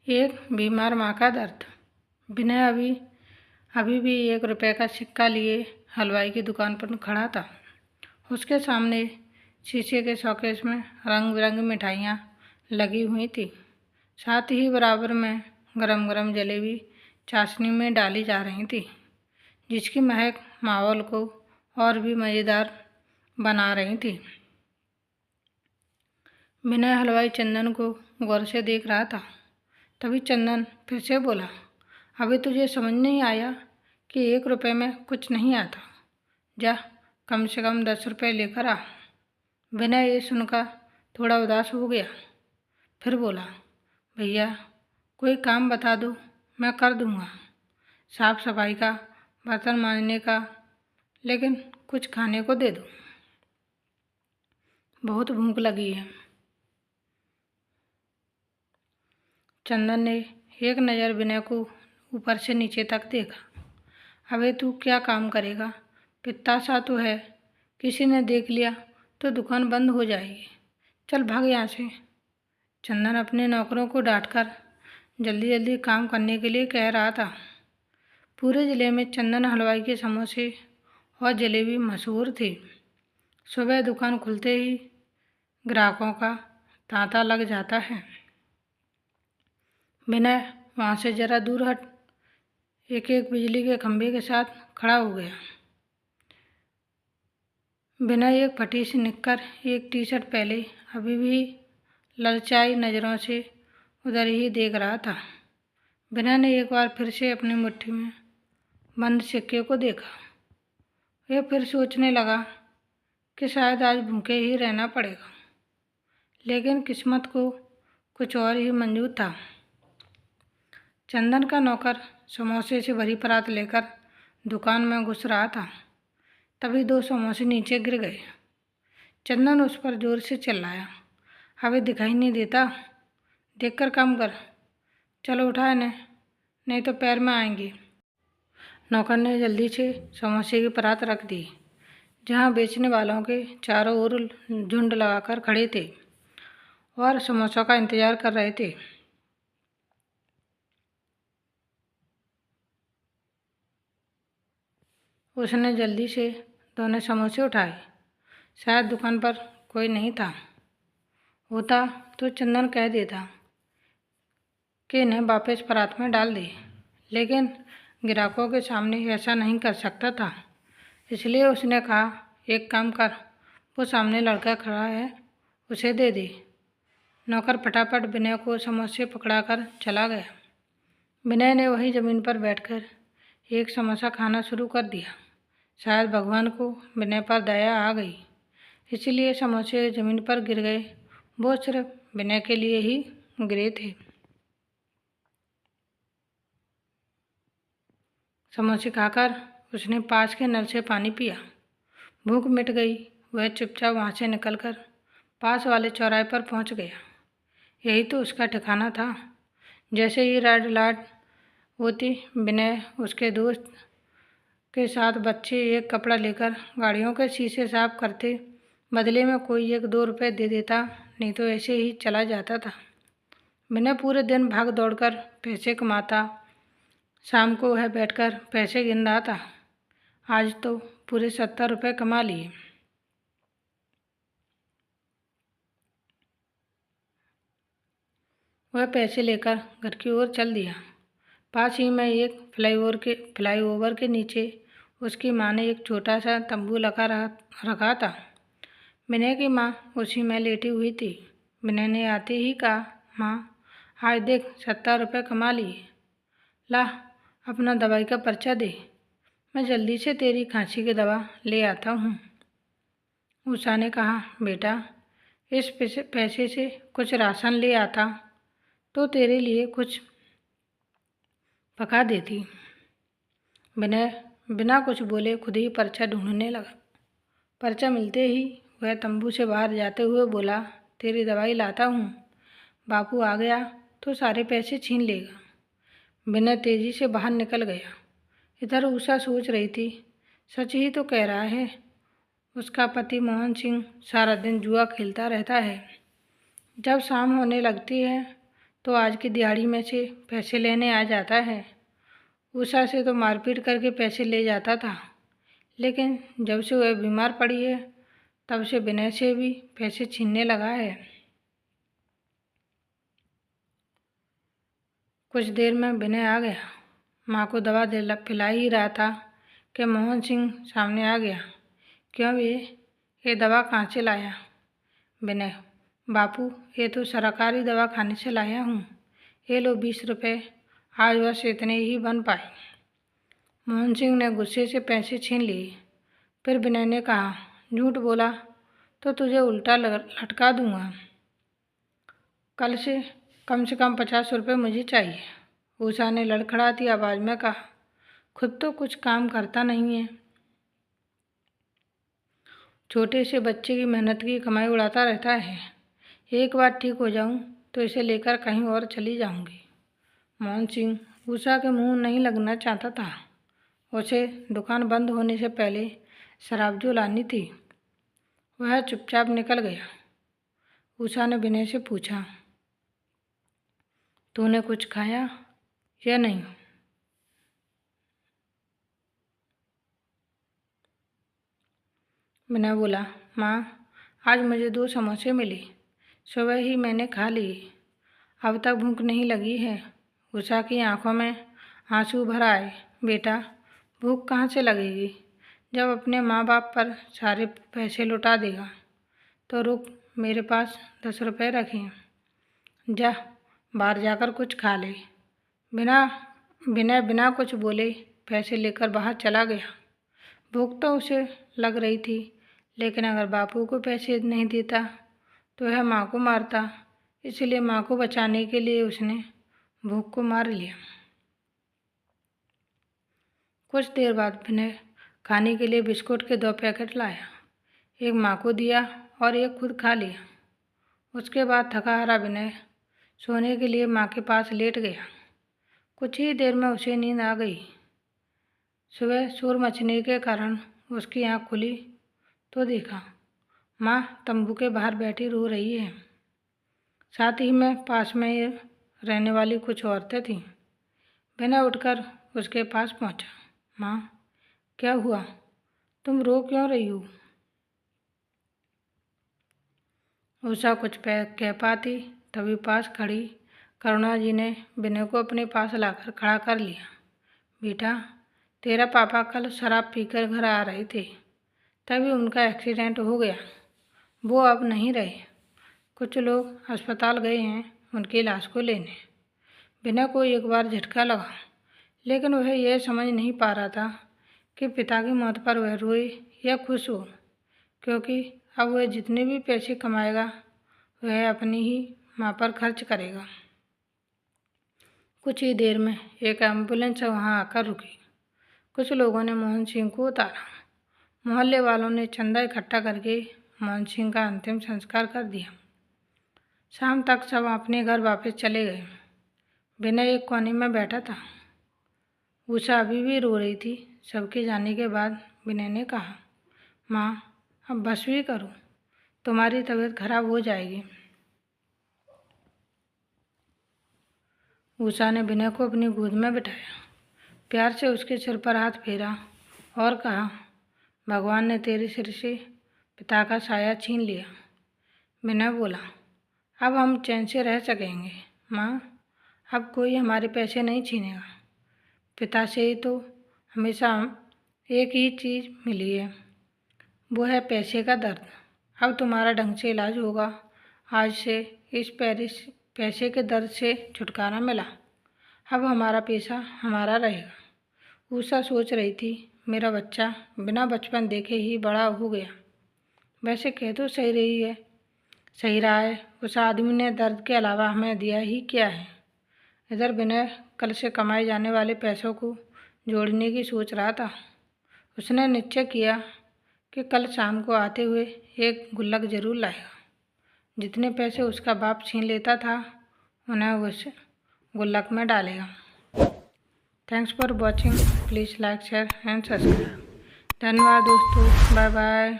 एक बीमार माँ का दर्द। विनय अभी भी 1 रुपये का सिक्का लिए हलवाई की दुकान पर खड़ा था। उसके सामने शीशे के शोकेस में रंग बिरंगी मिठाइयाँ लगी हुई थी। साथ ही बराबर में गरम गरम जलेबी चाशनी में डाली जा रही थी, जिसकी महक माहौल को और भी मज़ेदार बना रही थी। विनय हलवाई चंदन को गौर से देख रहा था। तभी चंदन फिर से बोला, अभी तुझे समझ नहीं आया कि 1 रुपये में कुछ नहीं आता? जा कम से कम 10 रुपये लेकर आ। विनय ये सुनकर थोड़ा उदास हो गया। फिर बोला, भैया कोई काम बता दो, मैं कर दूंगा। साफ सफाई का, बर्तन मांजने का, लेकिन कुछ खाने को दे दो, बहुत भूख लगी है। चंदन ने एक नज़र विनय को ऊपर से नीचे तक देखा। अबे तू क्या काम करेगा? पिता सा तो है, किसी ने देख लिया तो दुकान बंद हो जाएगी। चल भाग यहाँ से। चंदन अपने नौकरों को डांटकर जल्दी जल्दी काम करने के लिए कह रहा था। पूरे ज़िले में चंदन हलवाई के समोसे और जलेबी मशहूर थी। सुबह दुकान खुलते ही ग्राहकों का तांता लग जाता है। विनय वहाँ से ज़रा दूर हट एक एक बिजली के खंभे के साथ खड़ा हो गया। विनय एक फटी सी निक्कर, एक टी शर्ट पहले अभी भी ललचाई नज़रों से उधर ही देख रहा था। विनय ने एक बार फिर से अपनी मुट्ठी में बंद सिक्के को देखा। वह फिर सोचने लगा कि शायद आज भूखे ही रहना पड़ेगा, लेकिन किस्मत को कुछ और ही मंजूर था। चंदन का नौकर समोसे से भरी परात लेकर दुकान में घुस रहा था। तभी 2 समोसे नीचे गिर गए। चंदन उस पर जोर से चिल्लाया, हमें दिखाई नहीं देता? देखकर काम कर। चलो उठा इन्हें, नहीं तो पैर में आएंगी। नौकर ने जल्दी से समोसे की परात रख दी, जहाँ बेचने वालों के चारों ओर झुंड लगाकर खड़े थे और समोसों का इंतजार कर रहे थे। उसने जल्दी से दोनों समोसे उठाए। शायद दुकान पर कोई नहीं था। होता तो चंदन कह देता कि इन्हें वापस परात में डाल दे, लेकिन ग्राहकों के सामने ऐसा नहीं कर सकता था। इसलिए उसने कहा, एक काम कर, वो सामने लड़का खड़ा है, उसे दे दे। नौकर फटाफट विनय को समोसे पकड़ाकर चला गया। विनय ने वहीं ज़मीन पर बैठकर एक समोसा खाना शुरू कर दिया। शायद भगवान को विनय पर दया आ गई, इसलिए समोसे ज़मीन पर गिर गए। वो सिर्फ विनय के लिए ही गिरे थे। समोसे खाकर उसने पास के नल से पानी पिया। भूख मिट गई। वह चुपचाप वहाँ से निकलकर पास वाले चौराहे पर पहुँच गया। यही तो उसका ठिकाना था। जैसे ही रेड लाइट होती, विनय उसके दोस्त के साथ बच्चे एक कपड़ा लेकर गाड़ियों के शीशे साफ करते। बदले में कोई 1-2 रुपये दे देता, नहीं तो ऐसे ही चला जाता था। विनय पूरे दिन भाग दौड़कर पैसे कमाता। शाम को वह बैठकर पैसे गिन रहा था। आज तो पूरे 70 रुपये कमा लिए। वह पैसे लेकर घर की ओर चल दिया। पास ही में एक फ्लाईओवर के नीचे उसकी माँ ने एक छोटा सा तंबू लगा रखा था। विनय की माँ उसी में लेटी हुई थी। विनय ने आते ही कहा, माँ आज देख 70 रुपये कमा लिए। ला अपना दवाई का पर्चा दे, मैं जल्दी से तेरी खांसी की दवा ले आता हूँ। उषा ने कहा, बेटा इस पैसे से कुछ राशन ले आता तो तेरे लिए कुछ पका देती। विनय बिना कुछ बोले खुद ही पर्चा ढूंढने लगा। पर्चा मिलते ही वह तंबू से बाहर जाते हुए बोला, तेरी दवाई लाता हूँ, बापू आ गया तो सारे पैसे छीन लेगा। विनय तेजी से बाहर निकल गया। इधर उषा सोच रही थी, सच ही तो कह रहा है, उसका पति मोहन सिंह सारा दिन जुआ खेलता रहता है। जब शाम होने लगती है तो आज की दिहाड़ी में से पैसे लेने आ जाता है। उषा से तो मारपीट करके पैसे ले जाता था, लेकिन जब से वह बीमार पड़ी है तब से विनय से भी पैसे छीनने लगा है। कुछ देर में विनय आ गया। माँ को दवा पिला ही रहा था कि मोहन सिंह सामने आ गया। क्यों ये दवा कहाँ से लाया? विनय: बापू, ये तो सरकारी दवा खाने से लाया हूँ। ये लो 20 रुपये, आज बस इतने ही बन पाए। मोहन सिंह ने गुस्से से पैसे छीन लिए। फिर विनय ने कहा, झूठ बोला तो तुझे उल्टा लटका दूंगा। कल से कम 50 रुपये मुझे चाहिए। उषा ने लड़खड़ाती आवाज़ में कहा। खुद तो कुछ काम करता नहीं है, छोटे से बच्चे की मेहनत की कमाई उड़ाता रहता है। एक बार ठीक हो जाऊं तो इसे लेकर कहीं और चली जाऊंगी। मोहन सिंह उषा के मुंह नहीं लगना चाहता था। उसे दुकान बंद होने से पहले शराब जो लानी थी वह चुपचाप निकल गया। उषा ने विनय से पूछा, तूने कुछ खाया या नहीं? विनय बोला, माँ, आज मुझे 2 समोसे मिले, सुबह ही मैंने खा लिए, अब तक भूख नहीं लगी है। उषा की आंखों में आंसू भर आए। बेटा, भूख कहाँ से लगेगी जब अपने माँ बाप पर सारे पैसे लुटा देगा? तो रुक, मेरे पास 10 रुपये रखे, जा बाहर जाकर कुछ खा ले। बिना कुछ बोले पैसे लेकर बाहर चला गया। भूख तो उसे लग रही थी, लेकिन अगर बापू को पैसे नहीं देता तो वह माँ को मारता, इसलिए माँ को बचाने के लिए उसने भूख को मार लिया। कुछ देर बाद विनय खाने के लिए बिस्कुट के 2 पैकेट लाया। एक माँ को दिया और एक खुद खा लिया। उसके बाद थका हारा विनय सोने के लिए माँ के पास लेट गया। कुछ ही देर में उसे नींद आ गई। सुबह शोर मचने के कारण उसकी आँख खुली तो देखा माँ तंबू के बाहर बैठी रो रही है। साथ ही में पास में रहने वाली कुछ औरतें थीं। विनय उठकर उसके पास पहुँचा। माँ, क्या हुआ? तुम रो क्यों रही हो? उषा कुछ कह पाती तभी पास खड़ी करुणा जी ने विनय को अपने पास लाकर खड़ा कर लिया। बेटा, तेरा पापा कल शराब पीकर घर आ रहे थे, तभी उनका एक्सीडेंट हो गया। वो अब नहीं रहे। कुछ लोग अस्पताल गए हैं उनकी लाश को लेने। विनय को एक बार झटका लगा, लेकिन वह यह समझ नहीं पा रहा था कि पिता की मौत पर वह रोए या खुश हो, क्योंकि अब वह जितने भी पैसे कमाएगा वह अपनी ही माँ पर खर्च करेगा। कुछ ही देर में एक एम्बुलेंस वहाँ आकर रुकी। कुछ लोगों ने मोहन सिंह को उतारा। मोहल्ले वालों ने चंदा इकट्ठा करके मोहन सिंह का अंतिम संस्कार कर दिया। शाम तक सब अपने घर वापस चले गए। विनय एक कोने में बैठा था। उषा अभी भी रो रही थी। सबके जाने के बाद विनय ने कहा, माँ, अब बस भी करो, तुम्हारी तबीयत खराब हो जाएगी। उषा ने विनय को अपनी गोद में बिठाया, प्यार से उसके सिर पर हाथ फेरा और कहा, भगवान ने तेरे सिर से पिता का साया छीन लिया। विनय बोला, अब हम चैन से रह सकेंगे माँ, अब कोई हमारे पैसे नहीं छीनेगा। पिता से ही तो हमेशा एक ही चीज़ मिली है, वो है पैसे का दर्द। अब तुम्हारा ढंग से इलाज होगा। आज से इस पैसे के दर्द से छुटकारा मिला। अब हमारा पैसा हमारा रहेगा। उषा सोच रही थी, मेरा बच्चा बिना बचपन देखे ही बड़ा हो गया। वैसे कह तो सही रहा है। उस आदमी ने दर्द के अलावा हमें दिया ही क्या है। इधर विनय कल से कमाए जाने वाले पैसों को जोड़ने की सोच रहा था। उसने निश्चय किया कि कल शाम को आते हुए एक गुल्लक जरूर लाएगा। जितने पैसे उसका बाप छीन लेता था उन्हें उस गुल्लक में डालेगा। Thanks for watching. Please like, share and subscribe. धन्यवाद दोस्तों। Bye bye.